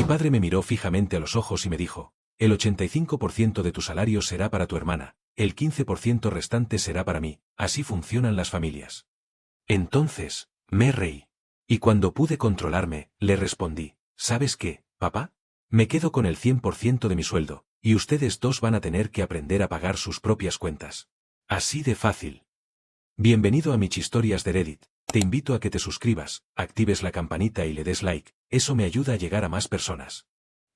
padre me miró fijamente a los ojos y me dijo: el 85% de tu salario será para tu hermana, el 15% restante será para mí, así funcionan las familias. Entonces, me reí. Y cuando pude controlarme, le respondí: ¿sabes qué, papá? Me quedo con el 100% de mi sueldo, y ustedes dos van a tener que aprender a pagar sus propias cuentas. Así de fácil. Bienvenido a Michhistorias de Reddit. Te invito a que te suscribas, actives la campanita y le des like, eso me ayuda a llegar a más personas.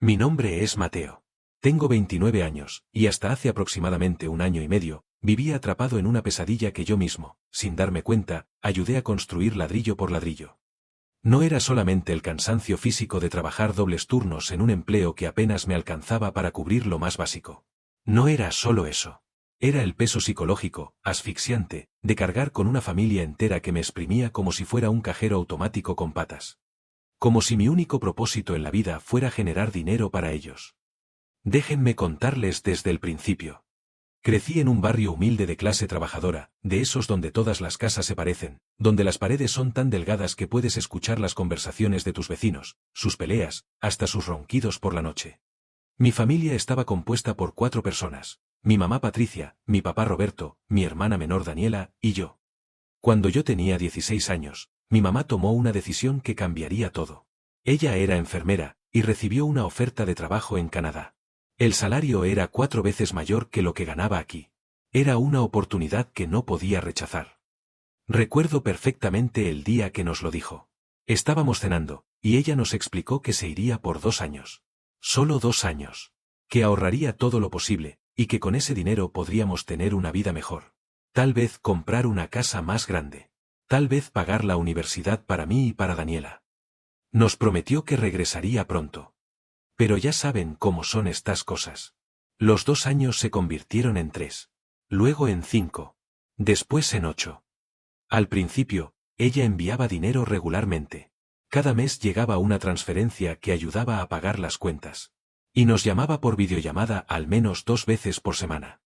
Mi nombre es Mateo. Tengo 29 años, y hasta hace aproximadamente un año y medio, vivía atrapado en una pesadilla que yo mismo, sin darme cuenta, ayudé a construir ladrillo por ladrillo. No era solamente el cansancio físico de trabajar dobles turnos en un empleo que apenas me alcanzaba para cubrir lo más básico. No era solo eso. Era el peso psicológico, asfixiante, de cargar con una familia entera que me exprimía como si fuera un cajero automático con patas. Como si mi único propósito en la vida fuera generar dinero para ellos. Déjenme contarles desde el principio. Crecí en un barrio humilde de clase trabajadora, de esos donde todas las casas se parecen, donde las paredes son tan delgadas que puedes escuchar las conversaciones de tus vecinos, sus peleas, hasta sus ronquidos por la noche. Mi familia estaba compuesta por 4 personas: mi mamá Patricia, mi papá Roberto, mi hermana menor Daniela, y yo. Cuando yo tenía 16 años, mi mamá tomó una decisión que cambiaría todo. Ella era enfermera, y recibió una oferta de trabajo en Canadá. El salario era 4 veces mayor que lo que ganaba aquí. Era una oportunidad que no podía rechazar. Recuerdo perfectamente el día que nos lo dijo. Estábamos cenando, y ella nos explicó que se iría por 2 años. Solo 2 años. Que ahorraría todo lo posible, y que con ese dinero podríamos tener una vida mejor. Tal vez comprar una casa más grande. Tal vez pagar la universidad para mí y para Daniela. Nos prometió que regresaría pronto. Pero ya saben cómo son estas cosas. Los 2 años se convirtieron en 3. Luego en 5. Después en 8. Al principio, ella enviaba dinero regularmente. Cada mes llegaba una transferencia que ayudaba a pagar las cuentas. Y nos llamaba por videollamada al menos 2 veces por semana.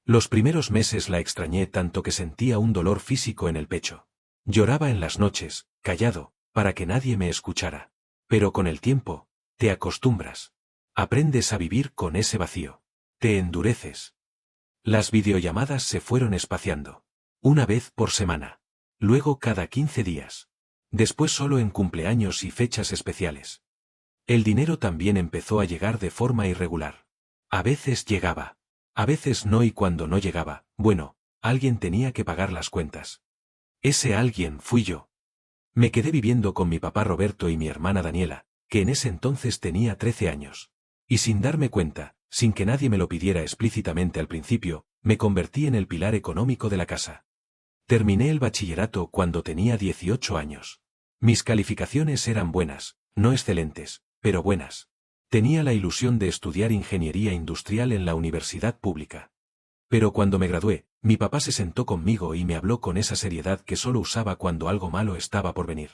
Los primeros meses la extrañé tanto que sentía un dolor físico en el pecho. Lloraba en las noches, callado, para que nadie me escuchara. Pero con el tiempo, te acostumbras. Aprendes a vivir con ese vacío. Te endureces. Las videollamadas se fueron espaciando. Una vez por semana. Luego cada 15 días. Después solo en cumpleaños y fechas especiales. El dinero también empezó a llegar de forma irregular. A veces llegaba. A veces no, y cuando no llegaba, bueno, alguien tenía que pagar las cuentas. Ese alguien fui yo. Me quedé viviendo con mi papá Roberto y mi hermana Daniela, que en ese entonces tenía 13 años. Y sin darme cuenta, sin que nadie me lo pidiera explícitamente al principio, me convertí en el pilar económico de la casa. Terminé el bachillerato cuando tenía 18 años. Mis calificaciones eran buenas, no excelentes, pero buenas. Tenía la ilusión de estudiar ingeniería industrial en la universidad pública. Pero cuando me gradué, mi papá se sentó conmigo y me habló con esa seriedad que solo usaba cuando algo malo estaba por venir.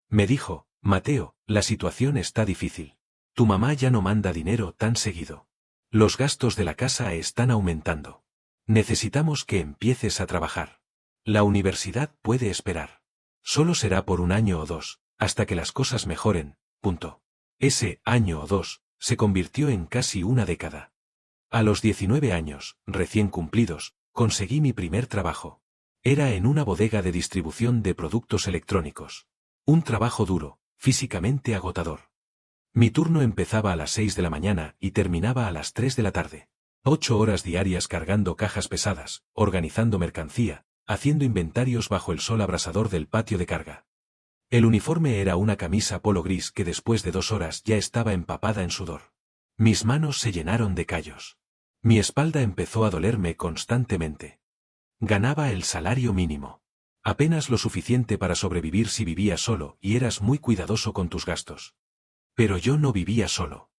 Me dijo: Mateo, la situación está difícil. Tu mamá ya no manda dinero tan seguido. Los gastos de la casa están aumentando. Necesitamos que empieces a trabajar. La universidad puede esperar. Solo será por un año o 2, hasta que las cosas mejoren, punto. Ese año o 2 se convirtió en casi una década. A los 19 años, recién cumplidos, conseguí mi primer trabajo. Era en una bodega de distribución de productos electrónicos. Un trabajo duro, físicamente agotador. Mi turno empezaba a las 6 de la mañana y terminaba a las 3 de la tarde. 8 horas diarias cargando cajas pesadas, organizando mercancía, haciendo inventarios bajo el sol abrasador del patio de carga. El uniforme era una camisa polo gris que después de 2 horas ya estaba empapada en sudor. Mis manos se llenaron de callos. Mi espalda empezó a dolerme constantemente. Ganaba el salario mínimo. Apenas lo suficiente para sobrevivir si vivías solo y eras muy cuidadoso con tus gastos. Pero yo no vivía solo.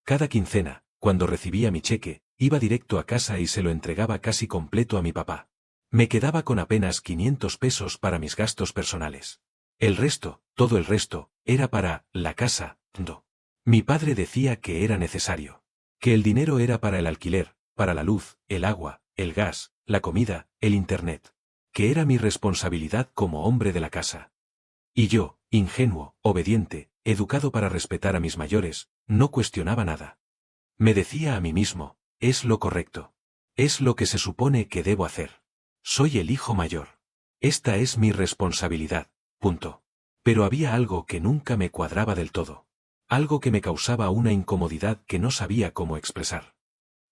Cada quincena, cuando recibía mi cheque, iba directo a casa y se lo entregaba casi completo a mi papá. Me quedaba con apenas 500 pesos para mis gastos personales. El resto, todo el resto, era para la casa. Mi padre decía que era necesario. Que el dinero era para el alquiler, para la luz, el agua, el gas, la comida, el internet. Que era mi responsabilidad como hombre de la casa. Y yo, ingenuo, obediente, educado para respetar a mis mayores, no cuestionaba nada. Me decía a mí mismo, es lo correcto. Es lo que se supone que debo hacer. Soy el hijo mayor. Esta es mi responsabilidad. Punto. Pero había algo que nunca me cuadraba del todo. Algo que me causaba una incomodidad que no sabía cómo expresar.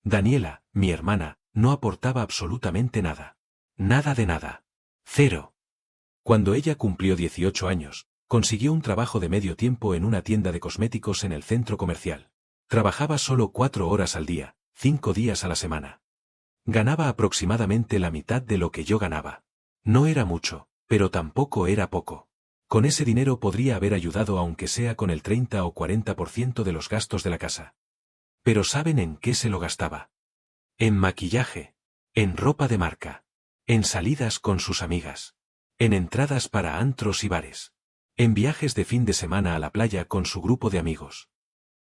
Daniela, mi hermana, no aportaba absolutamente nada. Nada de nada. Cero. Cuando ella cumplió 18 años, consiguió un trabajo de medio tiempo en una tienda de cosméticos en el centro comercial. Trabajaba solo 4 horas al día, 5 días a la semana. Ganaba aproximadamente la mitad de lo que yo ganaba. No era mucho, pero tampoco era poco. Con ese dinero podría haber ayudado aunque sea con el 30 o 40% de los gastos de la casa. Pero ¿saben en qué se lo gastaba? En maquillaje, en ropa de marca, en salidas con sus amigas, en entradas para antros y bares, en viajes de fin de semana a la playa con su grupo de amigos.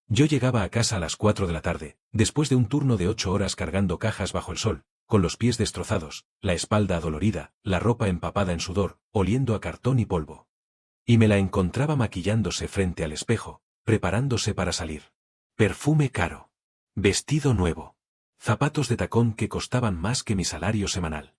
Yo llegaba a casa a las 4 de la tarde, después de un turno de 8 horas cargando cajas bajo el sol, con los pies destrozados, la espalda adolorida, la ropa empapada en sudor, oliendo a cartón y polvo. Y me la encontraba maquillándose frente al espejo, preparándose para salir. Perfume caro. Vestido nuevo. Zapatos de tacón que costaban más que mi salario semanal.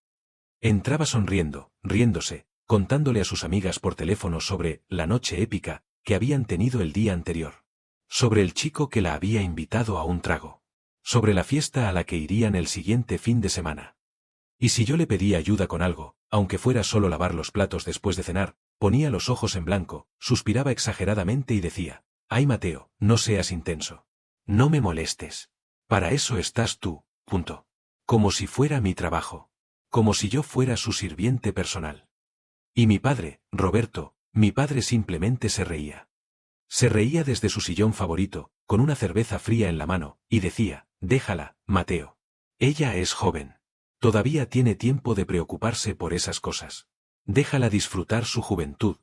Entraba sonriendo, riéndose, contándole a sus amigas por teléfono sobre la noche épica que habían tenido el día anterior. Sobre el chico que la había invitado a un trago. Sobre la fiesta a la que irían el siguiente fin de semana. Y si yo le pedía ayuda con algo, aunque fuera solo lavar los platos después de cenar, ponía los ojos en blanco, suspiraba exageradamente y decía, «Ay Mateo, no seas intenso. No me molestes. Para eso estás tú, punto». Como si fuera mi trabajo. Como si yo fuera su sirviente personal. Y mi padre, Roberto, mi padre simplemente se reía. Se reía desde su sillón favorito, con una cerveza fría en la mano, y decía, «Déjala, Mateo. Ella es joven. Todavía tiene tiempo de preocuparse por esas cosas. Déjala disfrutar su juventud».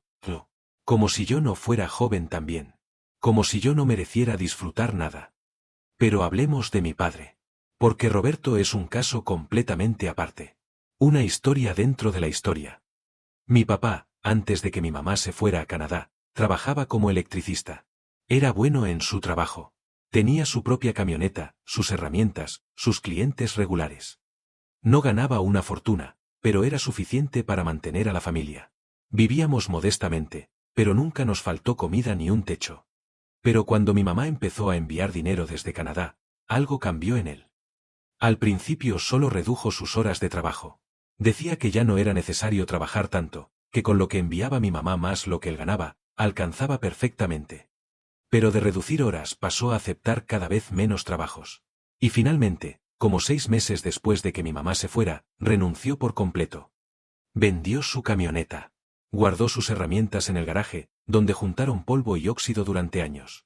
Como si yo no fuera joven también. Como si yo no mereciera disfrutar nada. Pero hablemos de mi padre. Porque Roberto es un caso completamente aparte. Una historia dentro de la historia. Mi papá, antes de que mi mamá se fuera a Canadá, trabajaba como electricista. Era bueno en su trabajo. Tenía su propia camioneta, sus herramientas, sus clientes regulares. No ganaba una fortuna, pero era suficiente para mantener a la familia. Vivíamos modestamente, pero nunca nos faltó comida ni un techo. Pero cuando mi mamá empezó a enviar dinero desde Canadá, algo cambió en él. Al principio solo redujo sus horas de trabajo. Decía que ya no era necesario trabajar tanto, que con lo que enviaba mi mamá más lo que él ganaba, alcanzaba perfectamente. Pero de reducir horas pasó a aceptar cada vez menos trabajos. Y finalmente, como 6 meses después de que mi mamá se fuera, renunció por completo. Vendió su camioneta. Guardó sus herramientas en el garaje, donde juntaron polvo y óxido durante años.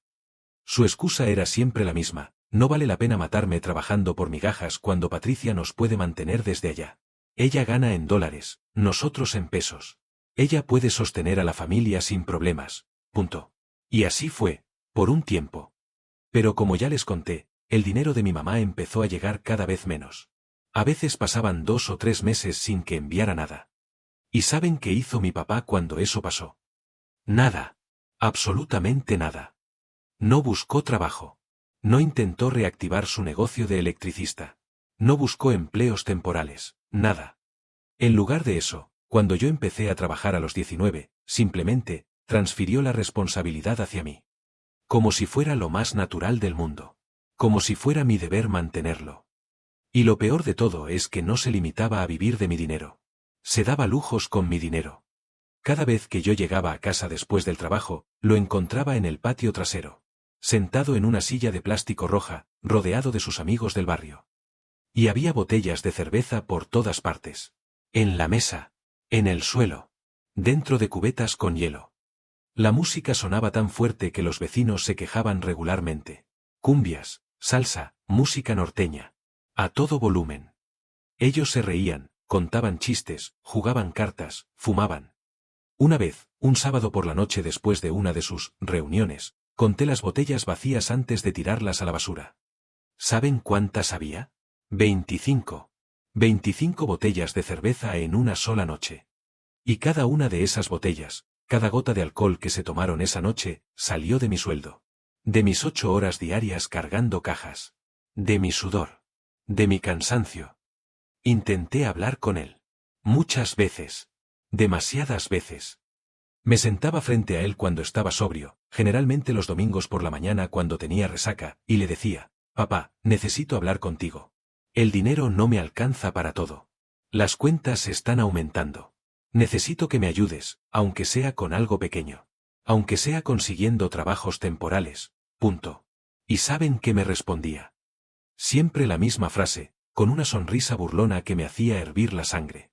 Su excusa era siempre la misma: no vale la pena matarme trabajando por migajas cuando Patricia nos puede mantener desde allá. Ella gana en dólares, nosotros en pesos. Ella puede sostener a la familia sin problemas. Punto. Y así fue, por un tiempo. Pero como ya les conté, el dinero de mi mamá empezó a llegar cada vez menos. A veces pasaban 2 o 3 meses sin que enviara nada. ¿Y saben qué hizo mi papá cuando eso pasó? Nada. Absolutamente nada. No buscó trabajo. No intentó reactivar su negocio de electricista. No buscó empleos temporales, nada. En lugar de eso, cuando yo empecé a trabajar a los 19, simplemente, transfirió la responsabilidad hacia mí. Como si fuera lo más natural del mundo. Como si fuera mi deber mantenerlo. Y lo peor de todo es que no se limitaba a vivir de mi dinero. Se daba lujos con mi dinero. Cada vez que yo llegaba a casa después del trabajo, lo encontraba en el patio trasero. Sentado en una silla de plástico roja, rodeado de sus amigos del barrio. Y había botellas de cerveza por todas partes. En la mesa. En el suelo. Dentro de cubetas con hielo. La música sonaba tan fuerte que los vecinos se quejaban regularmente. Cumbias, salsa, música norteña. A todo volumen. Ellos se reían, contaban chistes, jugaban cartas, fumaban. Una vez, un sábado por la noche después de una de sus reuniones, conté las botellas vacías antes de tirarlas a la basura. ¿Saben cuántas había? 25. 25 botellas de cerveza en una sola noche. Y cada una de esas botellas, Cada gota de alcohol que se tomaron esa noche salió de mi sueldo. De mis 8 horas diarias cargando cajas. De mi sudor. De mi cansancio. Intenté hablar con él. Muchas veces. Demasiadas veces. Me sentaba frente a él cuando estaba sobrio, generalmente los domingos por la mañana cuando tenía resaca, y le decía: papá, necesito hablar contigo. El dinero no me alcanza para todo. Las cuentas están aumentando. Necesito que me ayudes, aunque sea con algo pequeño. Aunque sea consiguiendo trabajos temporales. Punto. ¿Y saben qué me respondía? Siempre la misma frase, con una sonrisa burlona que me hacía hervir la sangre.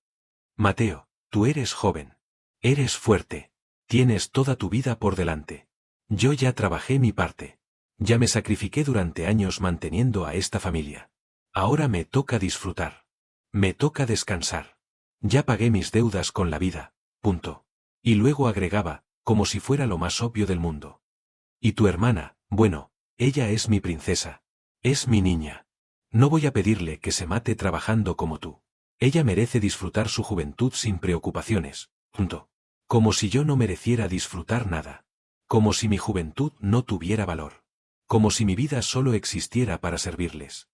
Mateo, tú eres joven. Eres fuerte. Tienes toda tu vida por delante. Yo ya trabajé mi parte. Ya me sacrifiqué durante años manteniendo a esta familia. Ahora me toca disfrutar. Me toca descansar. Ya pagué mis deudas con la vida. Punto. Y luego agregaba, como si fuera lo más obvio del mundo. Y tu hermana, bueno, ella es mi princesa. Es mi niña. No voy a pedirle que se mate trabajando como tú. Ella merece disfrutar su juventud sin preocupaciones. Punto. Como si yo no mereciera disfrutar nada. Como si mi juventud no tuviera valor. Como si mi vida solo existiera para servirles.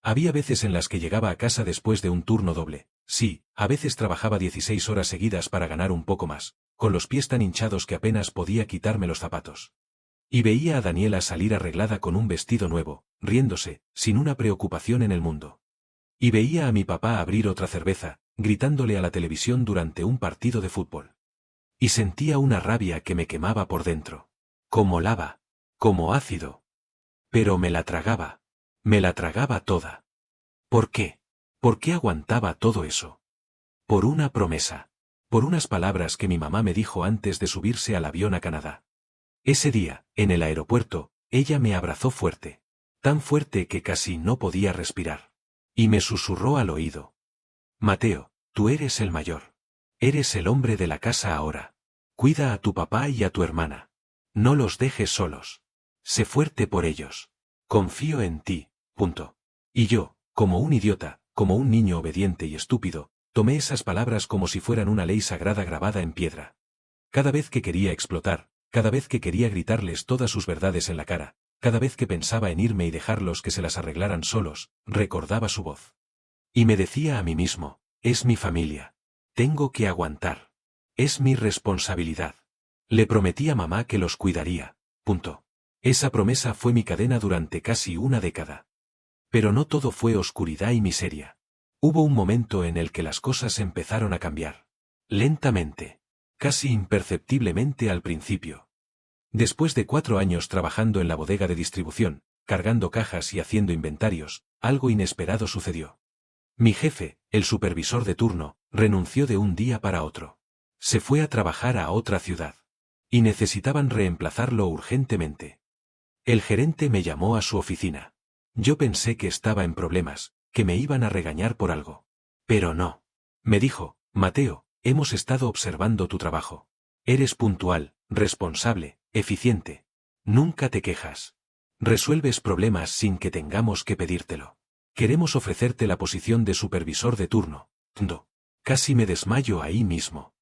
Había veces en las que llegaba a casa después de un turno doble. Sí, a veces trabajaba 16 horas seguidas para ganar un poco más, con los pies tan hinchados que apenas podía quitarme los zapatos. Y veía a Daniela salir arreglada con un vestido nuevo, riéndose, sin una preocupación en el mundo. Y veía a mi papá abrir otra cerveza, gritándole a la televisión durante un partido de fútbol. Y sentía una rabia que me quemaba por dentro. Como lava. Como ácido. Pero me la tragaba. Me la tragaba toda. ¿Por qué? ¿Por qué aguantaba todo eso? Por una promesa. Por unas palabras que mi mamá me dijo antes de subirse al avión a Canadá. Ese día, en el aeropuerto, ella me abrazó fuerte. Tan fuerte que casi no podía respirar. Y me susurró al oído. Mateo, tú eres el mayor. Eres el hombre de la casa ahora. Cuida a tu papá y a tu hermana. No los dejes solos. Sé fuerte por ellos. Confío en ti. Punto. Y yo, como un idiota, como un niño obediente y estúpido, tomé esas palabras como si fueran una ley sagrada grabada en piedra. Cada vez que quería explotar, cada vez que quería gritarles todas sus verdades en la cara, cada vez que pensaba en irme y dejarlos que se las arreglaran solos, recordaba su voz. Y me decía a mí mismo, es mi familia. Tengo que aguantar. Es mi responsabilidad. Le prometí a mamá que los cuidaría. Punto. Esa promesa fue mi cadena durante casi una década. Pero no todo fue oscuridad y miseria. Hubo un momento en el que las cosas empezaron a cambiar. Lentamente. Casi imperceptiblemente al principio. Después de 4 años trabajando en la bodega de distribución, cargando cajas y haciendo inventarios, algo inesperado sucedió. Mi jefe, el supervisor de turno, renunció de un día para otro. Se fue a trabajar a otra ciudad. Y necesitaban reemplazarlo urgentemente. El gerente me llamó a su oficina. Yo pensé que estaba en problemas, que me iban a regañar por algo. Pero no. Me dijo, Mateo, hemos estado observando tu trabajo. Eres puntual, responsable, eficiente. Nunca te quejas. Resuelves problemas sin que tengamos que pedírtelo. Queremos ofrecerte la posición de supervisor de turno. No. Casi me desmayo ahí mismo.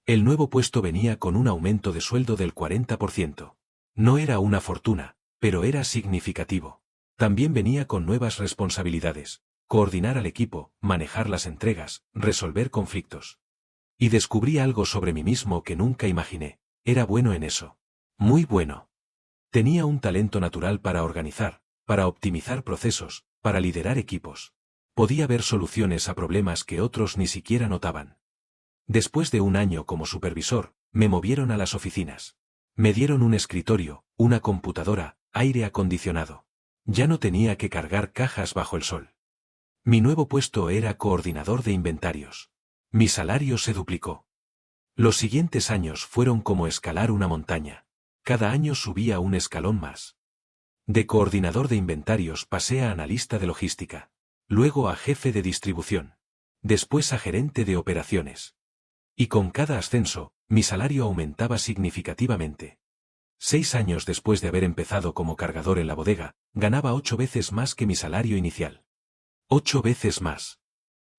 El nuevo puesto venía con un aumento de sueldo del 40%. No era una fortuna, pero era significativo. También venía con nuevas responsabilidades: coordinar al equipo, manejar las entregas, resolver conflictos. Y descubrí algo sobre mí mismo que nunca imaginé. Era bueno en eso. Muy bueno. Tenía un talento natural para organizar, para optimizar procesos, para liderar equipos. Podía ver soluciones a problemas que otros ni siquiera notaban. Después de un año como supervisor, me movieron a las oficinas. Me dieron un escritorio, una computadora, aire acondicionado. Ya no tenía que cargar cajas bajo el sol. Mi nuevo puesto era coordinador de inventarios. Mi salario se duplicó. Los siguientes años fueron como escalar una montaña. Cada año subía un escalón más. De coordinador de inventarios pasé a analista de logística. Luego a jefe de distribución. Después a gerente de operaciones. Y con cada ascenso, mi salario aumentaba significativamente. 6 años después de haber empezado como cargador en la bodega, ganaba 8 veces más que mi salario inicial. 8 veces más.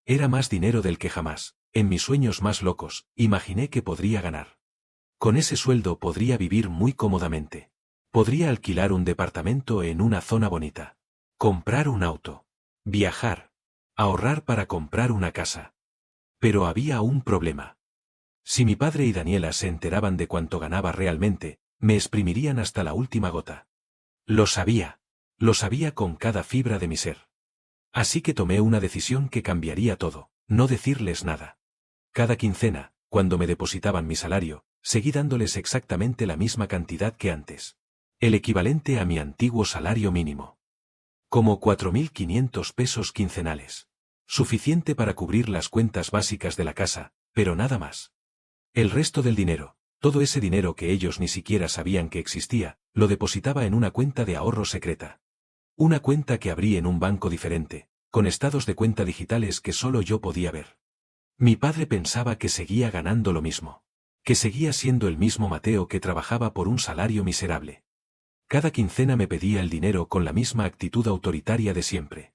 Era más dinero del que jamás, en mis sueños más locos, imaginé que podría ganar. Con ese sueldo podría vivir muy cómodamente. Podría alquilar un departamento en una zona bonita. Comprar un auto. Viajar. Ahorrar para comprar una casa. Pero había un problema. Si mi padre y Daniela se enteraban de cuánto ganaba realmente, me exprimirían hasta la última gota. Lo sabía. Lo sabía con cada fibra de mi ser. Así que tomé una decisión que cambiaría todo, no decirles nada. Cada quincena, cuando me depositaban mi salario, seguí dándoles exactamente la misma cantidad que antes. El equivalente a mi antiguo salario mínimo. Como 4.500 pesos quincenales. Suficiente para cubrir las cuentas básicas de la casa, pero nada más. El resto del dinero, todo ese dinero que ellos ni siquiera sabían que existía, lo depositaba en una cuenta de ahorro secreta. Una cuenta que abrí en un banco diferente, con estados de cuenta digitales que solo yo podía ver. Mi padre pensaba que seguía ganando lo mismo. Que seguía siendo el mismo Mateo que trabajaba por un salario miserable. Cada quincena me pedía el dinero con la misma actitud autoritaria de siempre.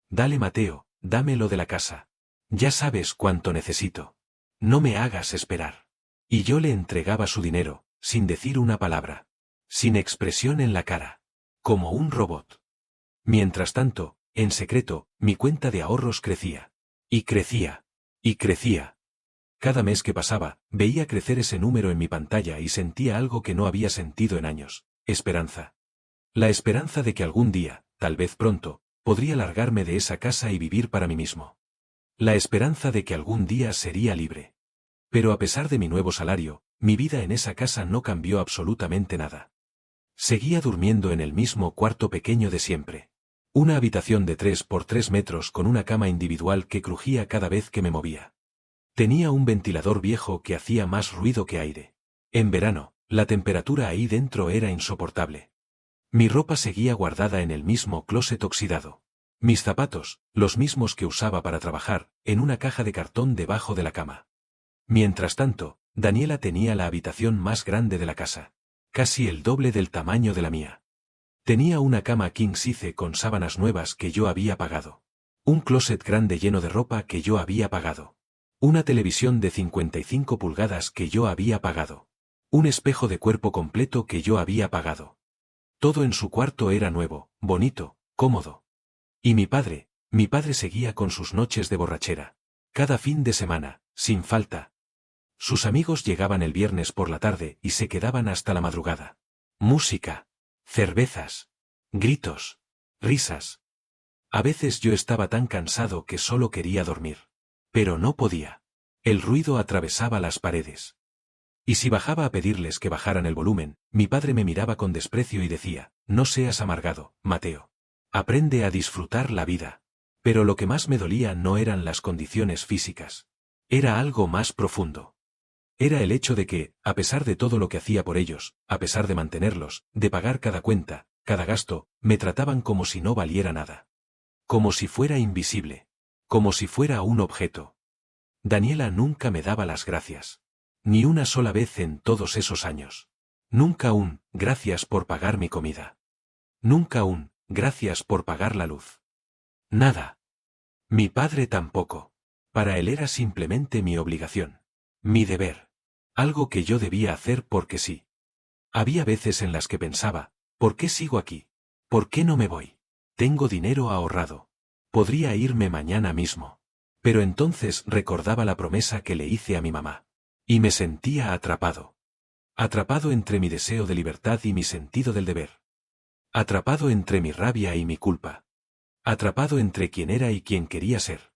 Dale, Mateo, dame lo de la casa. Ya sabes cuánto necesito. No me hagas esperar. Y yo le entregaba su dinero, sin decir una palabra. Sin expresión en la cara. Como un robot. Mientras tanto, en secreto, mi cuenta de ahorros crecía. Y crecía. Y crecía. Cada mes que pasaba, veía crecer ese número en mi pantalla y sentía algo que no había sentido en años: esperanza. La esperanza de que algún día, tal vez pronto, podría largarme de esa casa y vivir para mí mismo. La esperanza de que algún día sería libre. Pero a pesar de mi nuevo salario, mi vida en esa casa no cambió absolutamente nada. Seguía durmiendo en el mismo cuarto pequeño de siempre. Una habitación de 3 por 3 metros con una cama individual que crujía cada vez que me movía. Tenía un ventilador viejo que hacía más ruido que aire. En verano, la temperatura ahí dentro era insoportable. Mi ropa seguía guardada en el mismo closet oxidado. Mis zapatos, los mismos que usaba para trabajar, en una caja de cartón debajo de la cama. Mientras tanto, Daniela tenía la habitación más grande de la casa. Casi el doble del tamaño de la mía. Tenía una cama king size con sábanas nuevas que yo había pagado. Un closet grande lleno de ropa que yo había pagado. Una televisión de 55 pulgadas que yo había pagado. Un espejo de cuerpo completo que yo había pagado. Todo en su cuarto era nuevo, bonito, cómodo. Y mi padre seguía con sus noches de borrachera. Cada fin de semana, sin falta. Sus amigos llegaban el viernes por la tarde y se quedaban hasta la madrugada. Música. Cervezas. Gritos. Risas. A veces yo estaba tan cansado que solo quería dormir. Pero no podía. El ruido atravesaba las paredes. Y si bajaba a pedirles que bajaran el volumen, mi padre me miraba con desprecio y decía: no seas amargado, Mateo. Aprende a disfrutar la vida. Pero lo que más me dolía no eran las condiciones físicas. Era algo más profundo. Era el hecho de que, a pesar de todo lo que hacía por ellos, a pesar de mantenerlos, de pagar cada cuenta, cada gasto, me trataban como si no valiera nada. Como si fuera invisible. Como si fuera un objeto. Daniela nunca me daba las gracias. Ni una sola vez en todos esos años. Nunca un gracias por pagar mi comida. Nunca un gracias por pagar la luz. Nada. Mi padre tampoco. Para él era simplemente mi obligación. Mi deber. Algo que yo debía hacer porque sí. Había veces en las que pensaba: ¿por qué sigo aquí? ¿Por qué no me voy? Tengo dinero ahorrado. Podría irme mañana mismo. Pero entonces recordaba la promesa que le hice a mi mamá. Y me sentía atrapado. Atrapado entre mi deseo de libertad y mi sentido del deber. Atrapado entre mi rabia y mi culpa. Atrapado entre quién era y quién quería ser.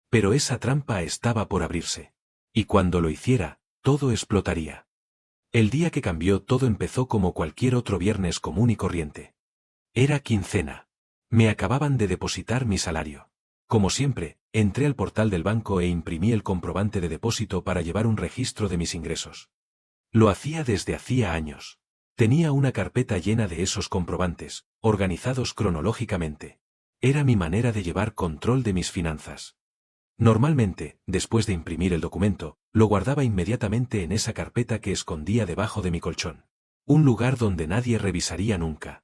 Pero esa trampa estaba por abrirse. Y cuando lo hiciera, todo explotaría. El día que cambió todo empezó como cualquier otro viernes común y corriente. Era quincena. Me acababan de depositar mi salario. Como siempre, entré al portal del banco e imprimí el comprobante de depósito para llevar un registro de mis ingresos. Lo hacía desde hacía años. Tenía una carpeta llena de esos comprobantes, organizados cronológicamente. Era mi manera de llevar control de mis finanzas. Normalmente, después de imprimir el documento, lo guardaba inmediatamente en esa carpeta que escondía debajo de mi colchón. Un lugar donde nadie revisaría nunca.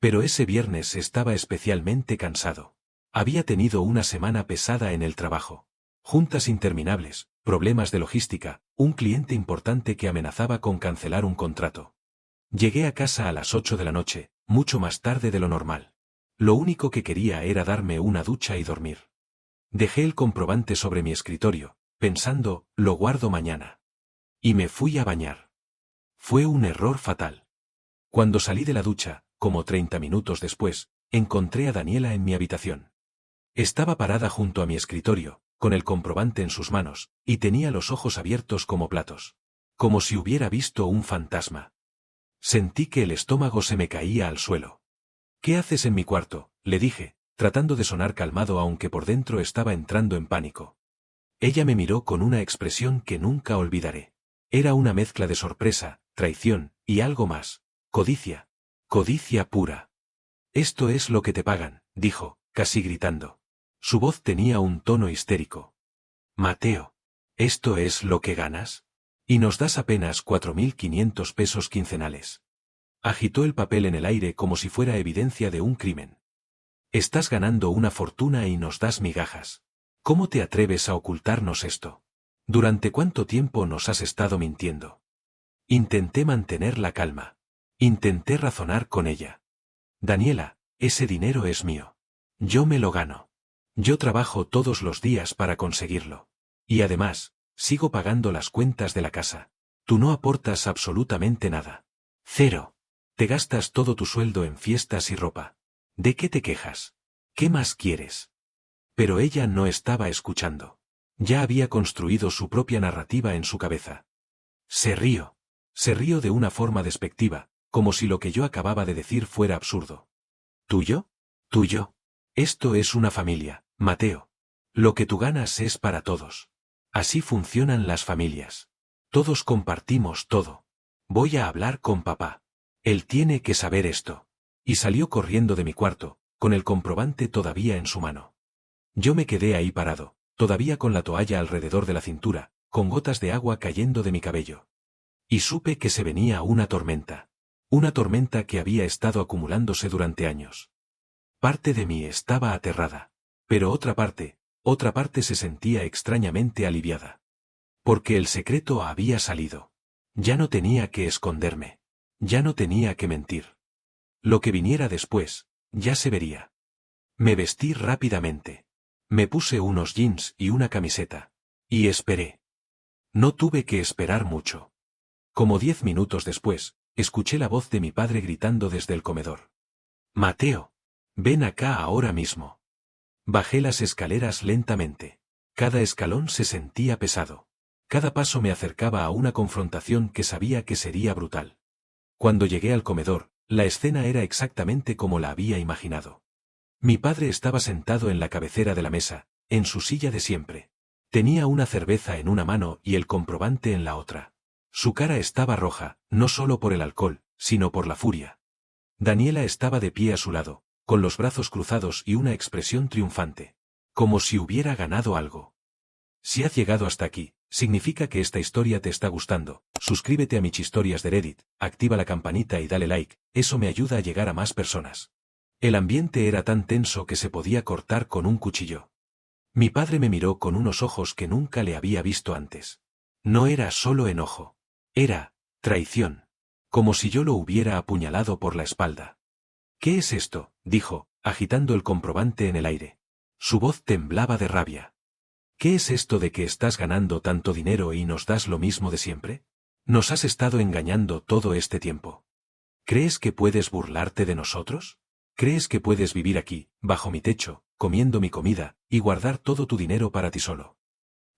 Pero ese viernes estaba especialmente cansado. Había tenido una semana pesada en el trabajo. Juntas interminables, problemas de logística, un cliente importante que amenazaba con cancelar un contrato. Llegué a casa a las 8 de la noche, mucho más tarde de lo normal. Lo único que quería era darme una ducha y dormir. Dejé el comprobante sobre mi escritorio, pensando, lo guardo mañana. Y me fui a bañar. Fue un error fatal. Cuando salí de la ducha, como 30 minutos después, encontré a Daniela en mi habitación. Estaba parada junto a mi escritorio, con el comprobante en sus manos, y tenía los ojos abiertos como platos. Como si hubiera visto un fantasma. Sentí que el estómago se me caía al suelo. ¿Qué haces en mi cuarto?, le dije, tratando de sonar calmado aunque por dentro estaba entrando en pánico. Ella me miró con una expresión que nunca olvidaré. Era una mezcla de sorpresa, traición, y algo más. Codicia. Codicia pura. Esto es lo que te pagan, dijo, casi gritando. Su voz tenía un tono histérico. Mateo, ¿esto es lo que ganas? Y nos das apenas 4.500 pesos quincenales. Agitó el papel en el aire como si fuera evidencia de un crimen. Estás ganando una fortuna y nos das migajas. ¿Cómo te atreves a ocultarnos esto? ¿Durante cuánto tiempo nos has estado mintiendo? Intenté mantener la calma. Intenté razonar con ella. Daniela, ese dinero es mío. Yo me lo gano. Yo trabajo todos los días para conseguirlo. Y además, sigo pagando las cuentas de la casa. Tú no aportas absolutamente nada. Cero. Te gastas todo tu sueldo en fiestas y ropa. ¿De qué te quejas? ¿Qué más quieres? Pero ella no estaba escuchando. Ya había construido su propia narrativa en su cabeza. Se rió. Se rió de una forma despectiva, como si lo que yo acababa de decir fuera absurdo. ¿Tuyo? Tuyo. Esto es una familia, Mateo. Lo que tú ganas es para todos. Así funcionan las familias. Todos compartimos todo. Voy a hablar con papá. Él tiene que saber esto. Y salió corriendo de mi cuarto, con el comprobante todavía en su mano. Yo me quedé ahí parado, todavía con la toalla alrededor de la cintura, con gotas de agua cayendo de mi cabello. Y supe que se venía una tormenta. Una tormenta que había estado acumulándose durante años. Parte de mí estaba aterrada. Pero otra parte se sentía extrañamente aliviada. Porque el secreto había salido. Ya no tenía que esconderme. Ya no tenía que mentir. Lo que viniera después, ya se vería. Me vestí rápidamente. Me puse unos jeans y una camiseta. Y esperé. No tuve que esperar mucho. Como 10 minutos después, escuché la voz de mi padre gritando desde el comedor. Mateo, ven acá ahora mismo. Bajé las escaleras lentamente. Cada escalón se sentía pesado. Cada paso me acercaba a una confrontación que sabía que sería brutal. Cuando llegué al comedor, la escena era exactamente como la había imaginado. Mi padre estaba sentado en la cabecera de la mesa, en su silla de siempre. Tenía una cerveza en una mano y el comprobante en la otra. Su cara estaba roja, no solo por el alcohol, sino por la furia. Daniela estaba de pie a su lado, con los brazos cruzados y una expresión triunfante. Como si hubiera ganado algo. Si has llegado hasta aquí, significa que esta historia te está gustando. Suscríbete a mis historias de Reddit, activa la campanita y dale like, eso me ayuda a llegar a más personas. El ambiente era tan tenso que se podía cortar con un cuchillo. Mi padre me miró con unos ojos que nunca le había visto antes. No era solo enojo. Era traición. Como si yo lo hubiera apuñalado por la espalda. ¿Qué es esto?, dijo, agitando el comprobante en el aire. Su voz temblaba de rabia. ¿Qué es esto de que estás ganando tanto dinero y nos das lo mismo de siempre? Nos has estado engañando todo este tiempo. ¿Crees que puedes burlarte de nosotros? ¿Crees que puedes vivir aquí, bajo mi techo, comiendo mi comida, y guardar todo tu dinero para ti solo?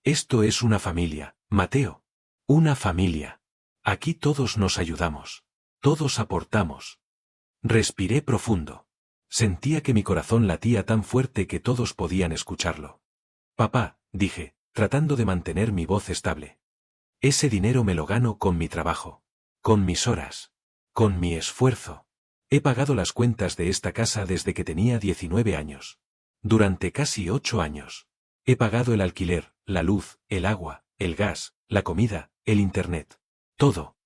Esto es una familia, Mateo. Una familia. Aquí todos nos ayudamos. Todos aportamos. Respiré profundo. Sentía que mi corazón latía tan fuerte que todos podían escucharlo. Papá, dije, tratando de mantener mi voz estable. Ese dinero me lo gano con mi trabajo. Con mis horas. Con mi esfuerzo. He pagado las cuentas de esta casa desde que tenía 19 años. Durante casi 8 años. He pagado el alquiler, la luz, el agua, el gas, la comida, el internet. Todo.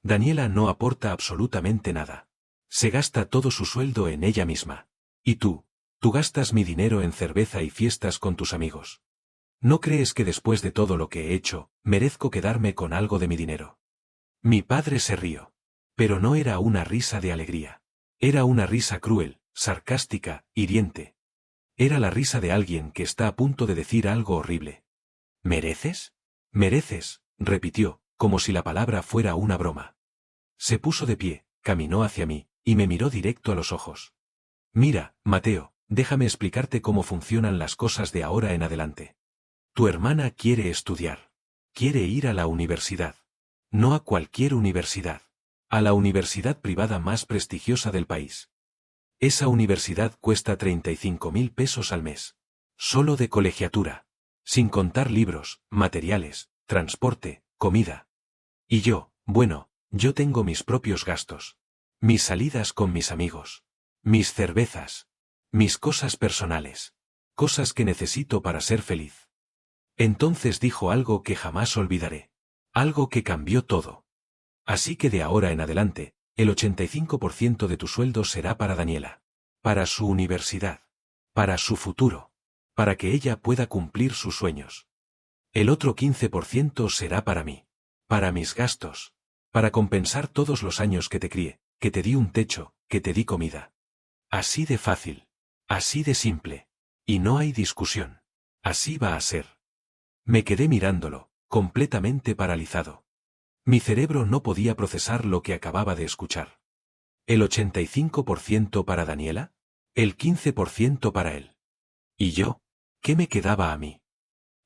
Daniela no aporta absolutamente nada. Se gasta todo su sueldo en ella misma. Y tú gastas mi dinero en cerveza y fiestas con tus amigos. ¿No crees que después de todo lo que he hecho, merezco quedarme con algo de mi dinero? Mi padre se rió. Pero no era una risa de alegría. Era una risa cruel, sarcástica, hiriente. Era la risa de alguien que está a punto de decir algo horrible. ¿Mereces? Mereces, repitió, como si la palabra fuera una broma. Se puso de pie, caminó hacia mí, y me miró directo a los ojos. Mira, Mateo, déjame explicarte cómo funcionan las cosas de ahora en adelante. Tu hermana quiere estudiar. Quiere ir a la universidad. No a cualquier universidad. A la universidad privada más prestigiosa del país. Esa universidad cuesta 35.000 pesos al mes. Solo de colegiatura. Sin contar libros, materiales, transporte, comida. Y yo, bueno, yo tengo mis propios gastos. Mis salidas con mis amigos. Mis cervezas. Mis cosas personales. Cosas que necesito para ser feliz. Entonces dijo algo que jamás olvidaré. Algo que cambió todo. Así que de ahora en adelante, el 85% de tu sueldo será para Daniela. Para su universidad. Para su futuro. Para que ella pueda cumplir sus sueños. El otro 15% será para mí. Para mis gastos. Para compensar todos los años que te crié, que te di un techo, que te di comida. Así de fácil. Así de simple. Y no hay discusión. Así va a ser. Me quedé mirándolo, completamente paralizado. Mi cerebro no podía procesar lo que acababa de escuchar. ¿El 85% para Daniela? ¿El 15% para él? ¿Y yo? ¿Qué me quedaba a mí?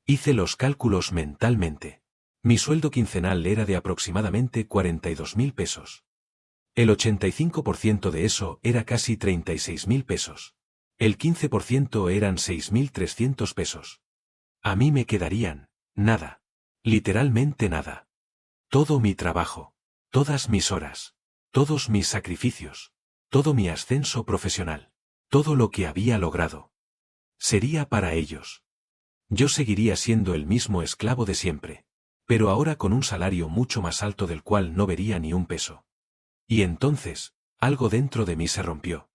Hice los cálculos mentalmente. Mi sueldo quincenal era de aproximadamente 42.000 pesos. El 85% de eso era casi 36.000 pesos. El 15% eran 6.300 pesos. A mí me quedarían, nada. Literalmente nada. Todo mi trabajo. Todas mis horas. Todos mis sacrificios. Todo mi ascenso profesional. Todo lo que había logrado. Sería para ellos. Yo seguiría siendo el mismo esclavo de siempre. Pero ahora con un salario mucho más alto del cual no vería ni un peso. Y entonces, algo dentro de mí se rompió.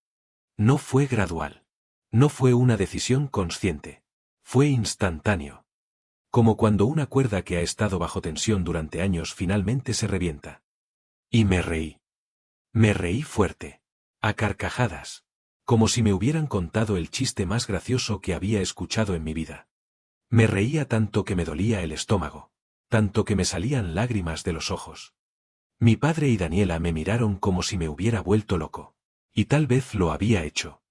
No fue gradual. No fue una decisión consciente. Fue instantáneo. Como cuando una cuerda que ha estado bajo tensión durante años finalmente se revienta. Y me reí. Me reí fuerte. A carcajadas. Como si me hubieran contado el chiste más gracioso que había escuchado en mi vida. Me reía tanto que me dolía el estómago. Tanto que me salían lágrimas de los ojos. Mi padre y Daniela me miraron como si me hubiera vuelto loco. Y tal vez lo había hecho.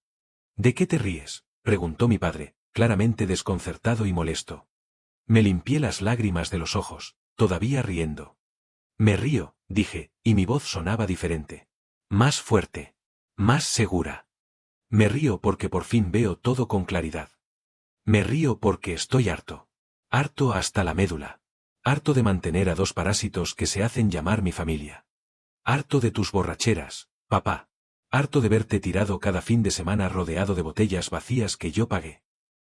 ¿De qué te ríes?, preguntó mi padre, claramente desconcertado y molesto. Me limpié las lágrimas de los ojos, todavía riendo. Me río, dije, y mi voz sonaba diferente. Más fuerte. Más segura. Me río porque por fin veo todo con claridad. Me río porque estoy harto. Harto hasta la médula. Harto de mantener a dos parásitos que se hacen llamar mi familia. Harto de tus borracheras, papá. Harto de verte tirado cada fin de semana rodeado de botellas vacías que yo pagué.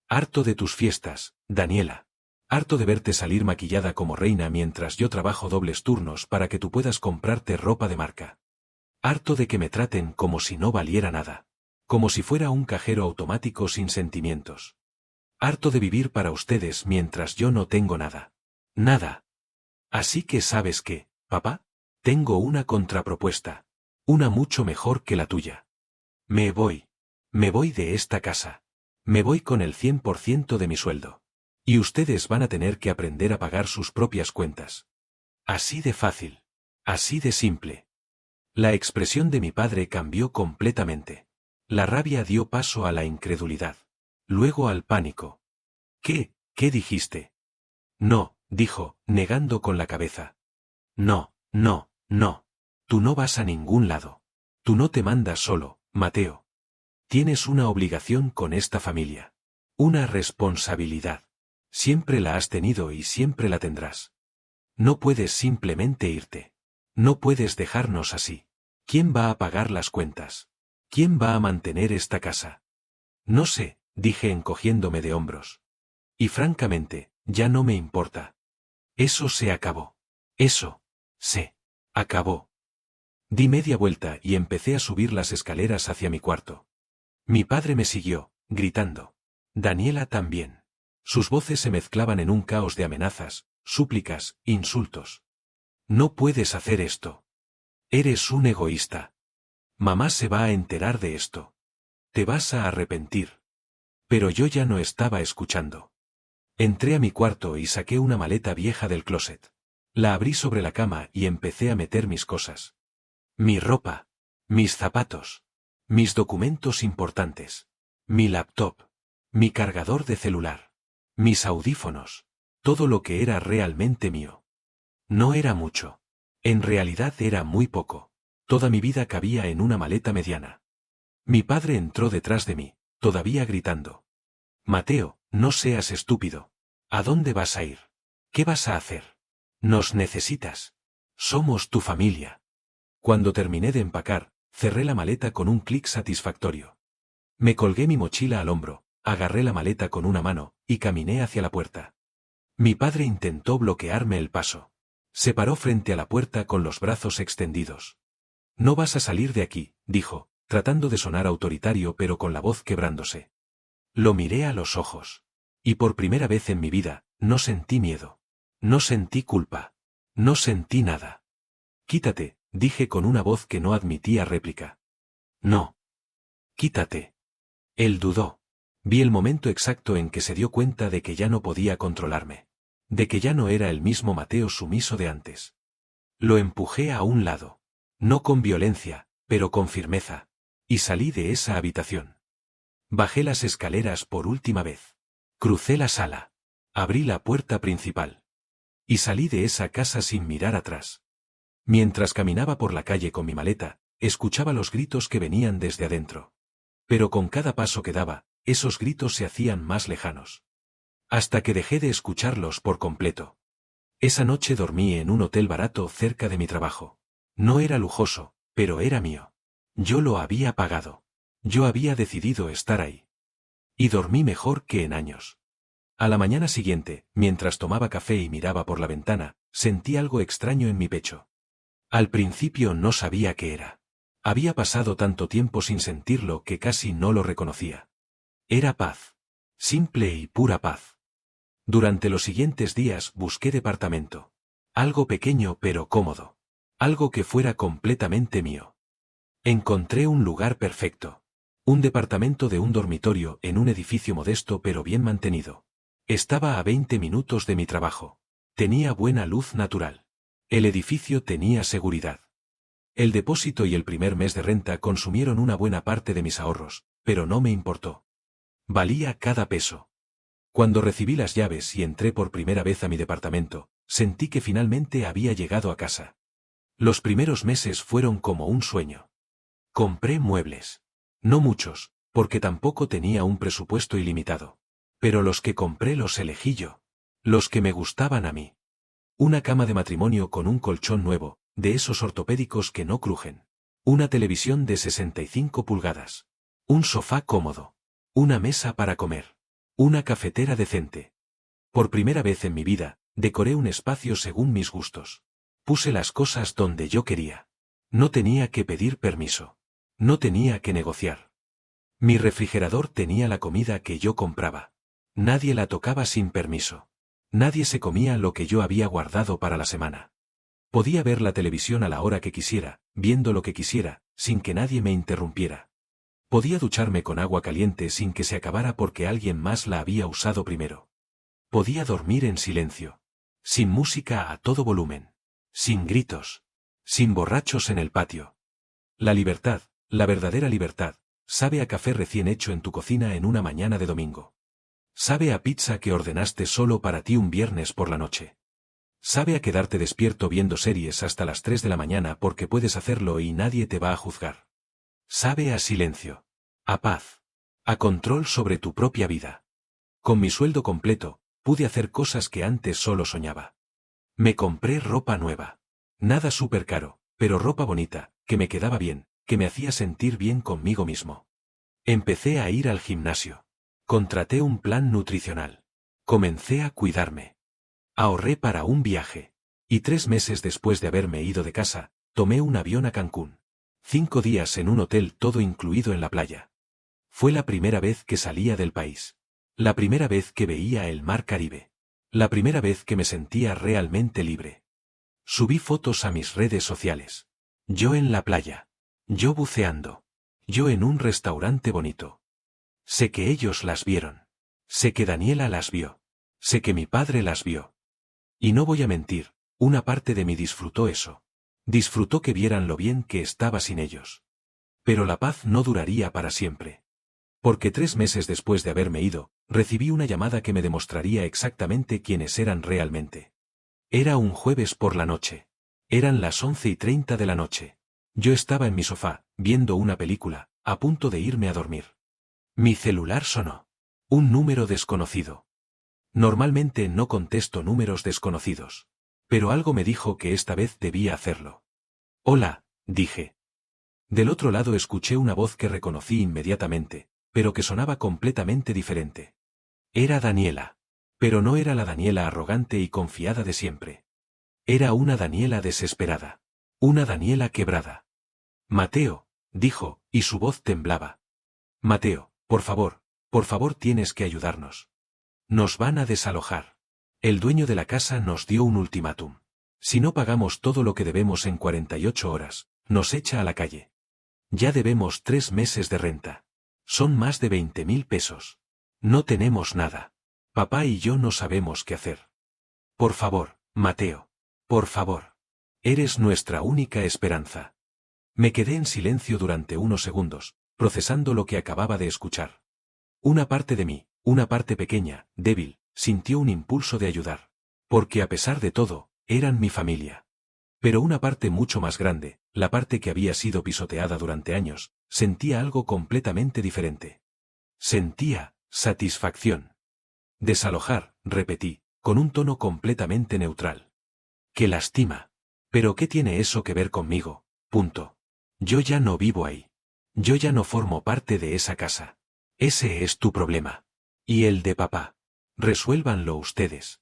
Harto de tus fiestas, Daniela. Harto de verte salir maquillada como reina mientras yo trabajo dobles turnos para que tú puedas comprarte ropa de marca. Harto de que me traten como si no valiera nada. Como si fuera un cajero automático sin sentimientos. Harto de vivir para ustedes mientras yo no tengo nada. Nada. Así que ¿sabes qué, papá? Tengo una contrapropuesta. Una mucho mejor que la tuya. Me voy. Me voy de esta casa. Me voy con el 100% de mi sueldo. Y ustedes van a tener que aprender a pagar sus propias cuentas. Así de fácil. Así de simple. La expresión de mi padre cambió completamente. La rabia dio paso a la incredulidad. Luego al pánico. ¿Qué? ¿Qué dijiste? No, dijo, negando con la cabeza. No, no, no. Tú no vas a ningún lado. Tú no te mandas solo, Mateo. Tienes una obligación con esta familia. Una responsabilidad. Siempre la has tenido y siempre la tendrás. No puedes simplemente irte. No puedes dejarnos así. ¿Quién va a pagar las cuentas? ¿Quién va a mantener esta casa? No sé, dije encogiéndome de hombros. Y francamente, ya no me importa. Eso se acabó. Eso. Se. Acabó. Di media vuelta y empecé a subir las escaleras hacia mi cuarto. Mi padre me siguió, gritando. Daniela también. Sus voces se mezclaban en un caos de amenazas, súplicas, insultos. No puedes hacer esto. Eres un egoísta. Mamá se va a enterar de esto. Te vas a arrepentir. Pero yo ya no estaba escuchando. Entré a mi cuarto y saqué una maleta vieja del closet. La abrí sobre la cama y empecé a meter mis cosas. Mi ropa. Mis zapatos. Mis documentos importantes. Mi laptop. Mi cargador de celular. Mis audífonos. Todo lo que era realmente mío. No era mucho. En realidad era muy poco. Toda mi vida cabía en una maleta mediana. Mi padre entró detrás de mí, todavía gritando. Mateo, no seas estúpido. ¿A dónde vas a ir? ¿Qué vas a hacer? Nos necesitas. Somos tu familia. Cuando terminé de empacar, cerré la maleta con un clic satisfactorio. Me colgué mi mochila al hombro, agarré la maleta con una mano, y caminé hacia la puerta. Mi padre intentó bloquearme el paso. Se paró frente a la puerta con los brazos extendidos. No vas a salir de aquí, dijo, tratando de sonar autoritario pero con la voz quebrándose. Lo miré a los ojos. Y por primera vez en mi vida, no sentí miedo. No sentí culpa. No sentí nada. Quítate, dije con una voz que no admitía réplica. No. Quítate. Él dudó. Vi el momento exacto en que se dio cuenta de que ya no podía controlarme. De que ya no era el mismo Mateo sumiso de antes. Lo empujé a un lado. No con violencia, pero con firmeza. Y salí de esa habitación. Bajé las escaleras por última vez. Crucé la sala. Abrí la puerta principal. Y salí de esa casa sin mirar atrás. Mientras caminaba por la calle con mi maleta, escuchaba los gritos que venían desde adentro. Pero con cada paso que daba, esos gritos se hacían más lejanos. Hasta que dejé de escucharlos por completo. Esa noche dormí en un hotel barato cerca de mi trabajo. No era lujoso, pero era mío. Yo lo había pagado. Yo había decidido estar ahí. Y dormí mejor que en años. A la mañana siguiente, mientras tomaba café y miraba por la ventana, sentí algo extraño en mi pecho. Al principio no sabía qué era. Había pasado tanto tiempo sin sentirlo que casi no lo reconocía. Era paz. Simple y pura paz. Durante los siguientes días busqué departamento. Algo pequeño pero cómodo. Algo que fuera completamente mío. Encontré un lugar perfecto. Un departamento de un dormitorio en un edificio modesto pero bien mantenido. Estaba a 20 minutos de mi trabajo. Tenía buena luz natural. El edificio tenía seguridad. El depósito y el primer mes de renta consumieron una buena parte de mis ahorros, pero no me importó. Valía cada peso. Cuando recibí las llaves y entré por primera vez a mi departamento, sentí que finalmente había llegado a casa. Los primeros meses fueron como un sueño. Compré muebles. No muchos, porque tampoco tenía un presupuesto ilimitado. Pero los que compré los elegí yo. Los que me gustaban a mí. Una cama de matrimonio con un colchón nuevo, de esos ortopédicos que no crujen. Una televisión de 65 pulgadas. Un sofá cómodo. Una mesa para comer. Una cafetera decente. Por primera vez en mi vida, decoré un espacio según mis gustos. Puse las cosas donde yo quería. No tenía que pedir permiso. No tenía que negociar. Mi refrigerador tenía la comida que yo compraba. Nadie la tocaba sin permiso. Nadie se comía lo que yo había guardado para la semana. Podía ver la televisión a la hora que quisiera, viendo lo que quisiera, sin que nadie me interrumpiera. Podía ducharme con agua caliente sin que se acabara porque alguien más la había usado primero. Podía dormir en silencio. Sin música a todo volumen. Sin gritos. Sin borrachos en el patio. La libertad, la verdadera libertad, sabe a café recién hecho en tu cocina en una mañana de domingo. Sabe a pizza que ordenaste solo para ti un viernes por la noche. Sabe a quedarte despierto viendo series hasta las 3 de la mañana porque puedes hacerlo y nadie te va a juzgar. Sabe a silencio. A paz. A control sobre tu propia vida. Con mi sueldo completo, pude hacer cosas que antes solo soñaba. Me compré ropa nueva. Nada súper caro, pero ropa bonita, que me quedaba bien, que me hacía sentir bien conmigo mismo. Empecé a ir al gimnasio. Contraté un plan nutricional. Comencé a cuidarme. Ahorré para un viaje. Y 3 meses después de haberme ido de casa, tomé un avión a Cancún. 5 días en un hotel todo incluido en la playa. Fue la primera vez que salía del país. La primera vez que veía el mar Caribe. La primera vez que me sentía realmente libre. Subí fotos a mis redes sociales. Yo en la playa. Yo buceando. Yo en un restaurante bonito. Sé que ellos las vieron. Sé que Daniela las vio. Sé que mi padre las vio. Y no voy a mentir, una parte de mí disfrutó eso. Disfrutó que vieran lo bien que estaba sin ellos. Pero la paz no duraría para siempre. Porque 3 meses después de haberme ido, recibí una llamada que me demostraría exactamente quiénes eran realmente. Era un jueves por la noche. Eran las 11:30 de la noche. Yo estaba en mi sofá, viendo una película, a punto de irme a dormir. Mi celular sonó. Un número desconocido. Normalmente no contesto números desconocidos. Pero algo me dijo que esta vez debía hacerlo. Hola, dije. Del otro lado escuché una voz que reconocí inmediatamente, pero que sonaba completamente diferente. Era Daniela. Pero no era la Daniela arrogante y confiada de siempre. Era una Daniela desesperada. Una Daniela quebrada. Mateo, dijo, y su voz temblaba. Mateo, por favor tienes que ayudarnos. Nos van a desalojar. El dueño de la casa nos dio un ultimátum. Si no pagamos todo lo que debemos en 48 horas, nos echa a la calle. Ya debemos 3 meses de renta. Son más de 20.000 pesos. No tenemos nada. Papá y yo no sabemos qué hacer. Por favor, Mateo. Por favor. Eres nuestra única esperanza. Me quedé en silencio durante unos segundos, procesando lo que acababa de escuchar. Una parte de mí, una parte pequeña, débil, sintió un impulso de ayudar. Porque a pesar de todo, eran mi familia. Pero una parte mucho más grande, la parte que había sido pisoteada durante años, sentía algo completamente diferente. Sentía satisfacción. Desalojar, repetí, con un tono completamente neutral. ¡Qué lástima! ¿Pero qué tiene eso que ver conmigo? Punto. Yo ya no vivo ahí. Yo ya no formo parte de esa casa. Ese es tu problema. Y el de papá. Resuélvanlo ustedes.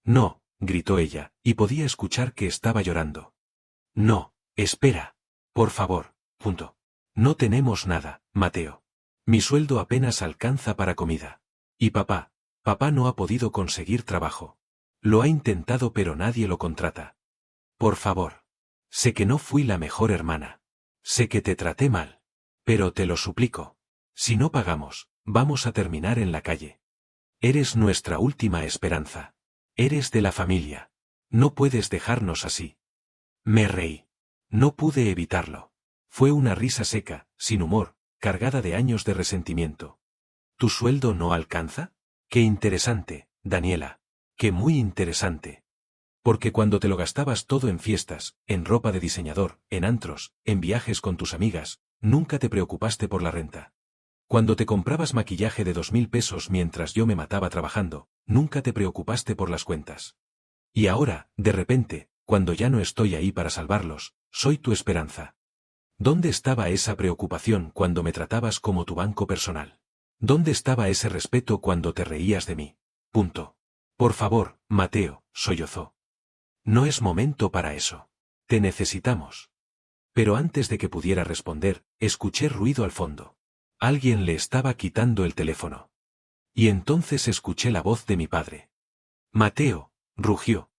No, gritó ella, y podía escuchar que estaba llorando. No, espera. Por favor. Punto. No tenemos nada, Mateo. Mi sueldo apenas alcanza para comida. Y papá no ha podido conseguir trabajo. Lo ha intentado pero nadie lo contrata. Por favor. Sé que no fui la mejor hermana. Sé que te traté mal. Pero te lo suplico. Si no pagamos, vamos a terminar en la calle. Eres nuestra última esperanza. Eres de la familia. No puedes dejarnos así. Me reí. No pude evitarlo. Fue una risa seca, sin humor, cargada de años de resentimiento. ¿Tu sueldo no alcanza? Qué interesante, Daniela. Qué muy interesante. Porque cuando te lo gastabas todo en fiestas, en ropa de diseñador, en antros, en viajes con tus amigas, nunca te preocupaste por la renta. Cuando te comprabas maquillaje de 2.000 pesos mientras yo me mataba trabajando, nunca te preocupaste por las cuentas. Y ahora, de repente, cuando ya no estoy ahí para salvarlos, soy tu esperanza. ¿Dónde estaba esa preocupación cuando me tratabas como tu banco personal? ¿Dónde estaba ese respeto cuando te reías de mí? Punto. Por favor, Mateo, sollozó. No es momento para eso. Te necesitamos. Pero antes de que pudiera responder, escuché ruido al fondo. Alguien le estaba quitando el teléfono. Y entonces escuché la voz de mi padre. Mateo, rugió.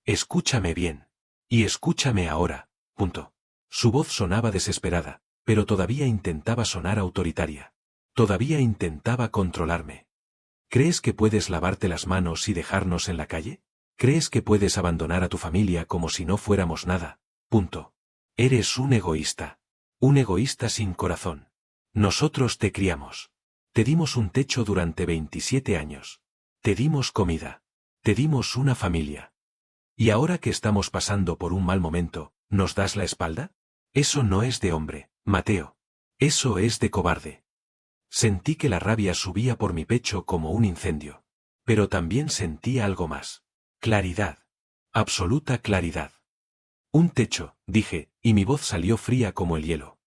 Escúchame bien. Y escúchame ahora. Punto. Su voz sonaba desesperada, pero todavía intentaba sonar autoritaria. Todavía intentaba controlarme. ¿Crees que puedes lavarte las manos y dejarnos en la calle? ¿Crees que puedes abandonar a tu familia como si no fuéramos nada? Punto. Eres un egoísta. Un egoísta sin corazón. Nosotros te criamos. Te dimos un techo durante 27 años. Te dimos comida. Te dimos una familia. ¿Y ahora que estamos pasando por un mal momento, nos das la espalda? Eso no es de hombre, Mateo. Eso es de cobarde. Sentí que la rabia subía por mi pecho como un incendio. Pero también sentí algo más. Claridad. Absoluta claridad. Un techo, dije, y mi voz salió fría como el hielo.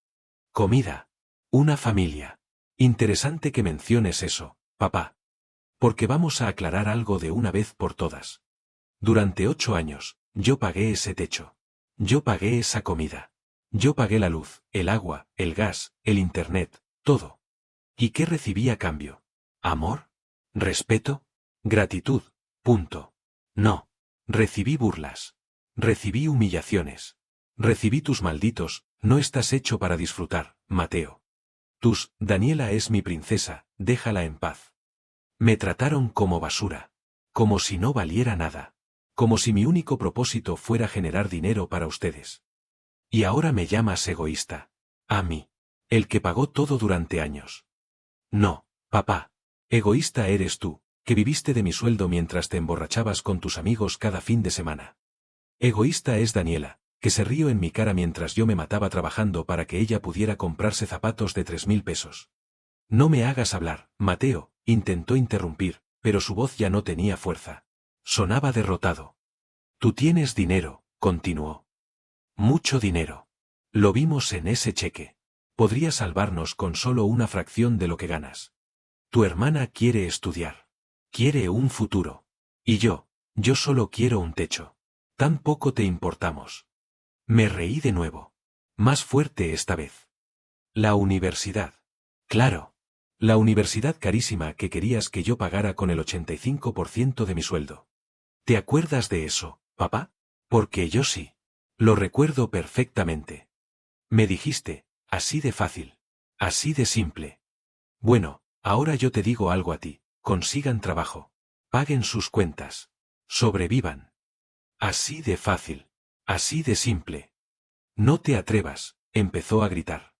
Comida. Una familia. Interesante que menciones eso, papá. Porque vamos a aclarar algo de una vez por todas. Durante 8 años, yo pagué ese techo. Yo pagué esa comida. Yo pagué la luz, el agua, el gas, el internet, todo. ¿Y qué recibí a cambio? ¿Amor? ¿Respeto? Gratitud. Punto. No. Recibí burlas. Recibí humillaciones. Recibí tus malditos, no estás hecho para disfrutar, Mateo. Daniela es mi princesa, déjala en paz. Me trataron como basura. Como si no valiera nada. Como si mi único propósito fuera generar dinero para ustedes. Y ahora me llamas egoísta. A mí. El que pagó todo durante años. No, papá. Egoísta eres tú, que viviste de mi sueldo mientras te emborrachabas con tus amigos cada fin de semana. Egoísta es Daniela, que se rió en mi cara mientras yo me mataba trabajando para que ella pudiera comprarse zapatos de 3.000 pesos. No me hagas hablar, Mateo, intentó interrumpir, pero su voz ya no tenía fuerza. Sonaba derrotado. Tú tienes dinero, continuó. Mucho dinero. Lo vimos en ese cheque. Podría salvarnos con solo una fracción de lo que ganas. Tu hermana quiere estudiar. Quiere un futuro. Y yo solo quiero un techo. Tan poco te importamos. Me reí de nuevo. Más fuerte esta vez. La universidad. Claro. La universidad carísima que querías que yo pagara con el 85% de mi sueldo. ¿Te acuerdas de eso, papá? Porque yo sí. Lo recuerdo perfectamente. Me dijiste, así de fácil. Así de simple. Bueno, ahora yo te digo algo a ti. Consigan trabajo. Paguen sus cuentas. Sobrevivan. Así de fácil. Así de simple. No te atrevas, empezó a gritar.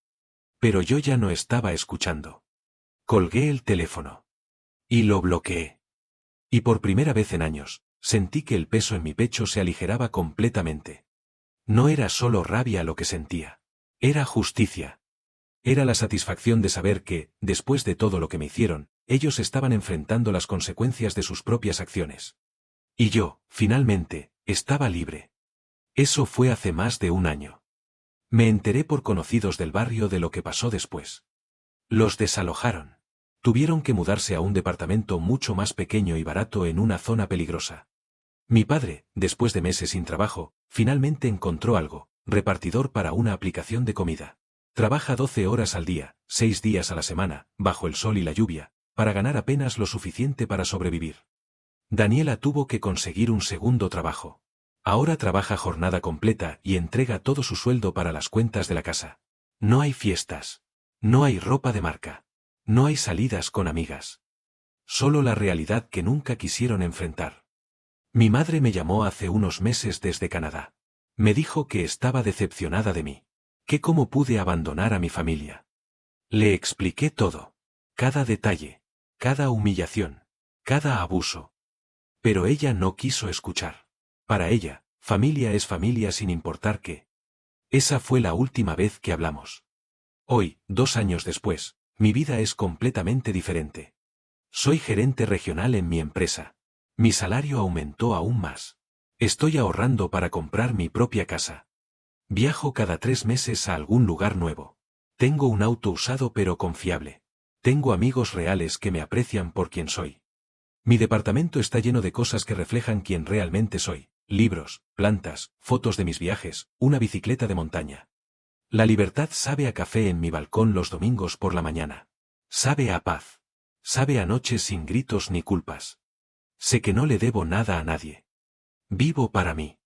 Pero yo ya no estaba escuchando. Colgué el teléfono. Y lo bloqueé. Y por primera vez en años, sentí que el peso en mi pecho se aligeraba completamente. No era solo rabia lo que sentía. Era justicia. Era la satisfacción de saber que, después de todo lo que me hicieron, ellos estaban enfrentando las consecuencias de sus propias acciones. Y yo, finalmente, estaba libre. Eso fue hace más de un año. Me enteré por conocidos del barrio de lo que pasó después. Los desalojaron. Tuvieron que mudarse a un departamento mucho más pequeño y barato en una zona peligrosa. Mi padre, después de meses sin trabajo, finalmente encontró algo, repartidor para una aplicación de comida. Trabaja 12 horas al día, 6 días a la semana, bajo el sol y la lluvia, para ganar apenas lo suficiente para sobrevivir. Daniela tuvo que conseguir un segundo trabajo. Ahora trabaja jornada completa y entrega todo su sueldo para las cuentas de la casa. No hay fiestas. No hay ropa de marca. No hay salidas con amigas. Solo la realidad que nunca quisieron enfrentar. Mi madre me llamó hace unos meses desde Canadá. Me dijo que estaba decepcionada de mí. Que cómo pude abandonar a mi familia. Le expliqué todo. Cada detalle. Cada humillación. Cada abuso. Pero ella no quiso escuchar. Para ella, familia es familia sin importar qué. Esa fue la última vez que hablamos. Hoy, 2 años después, mi vida es completamente diferente. Soy gerente regional en mi empresa. Mi salario aumentó aún más. Estoy ahorrando para comprar mi propia casa. Viajo cada 3 meses a algún lugar nuevo. Tengo un auto usado pero confiable. Tengo amigos reales que me aprecian por quien soy. Mi departamento está lleno de cosas que reflejan quién realmente soy. Libros, plantas, fotos de mis viajes, una bicicleta de montaña. La libertad sabe a café en mi balcón los domingos por la mañana. Sabe a paz. Sabe a noches sin gritos ni culpas. Sé que no le debo nada a nadie. Vivo para mí.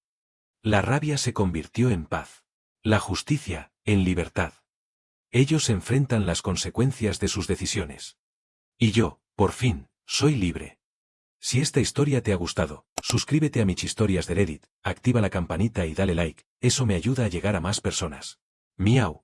La rabia se convirtió en paz. La justicia, en libertad. Ellos enfrentan las consecuencias de sus decisiones. Y yo, por fin, soy libre. Si esta historia te ha gustado, suscríbete a mis historias de Reddit, activa la campanita y dale like, eso me ayuda a llegar a más personas. Miau.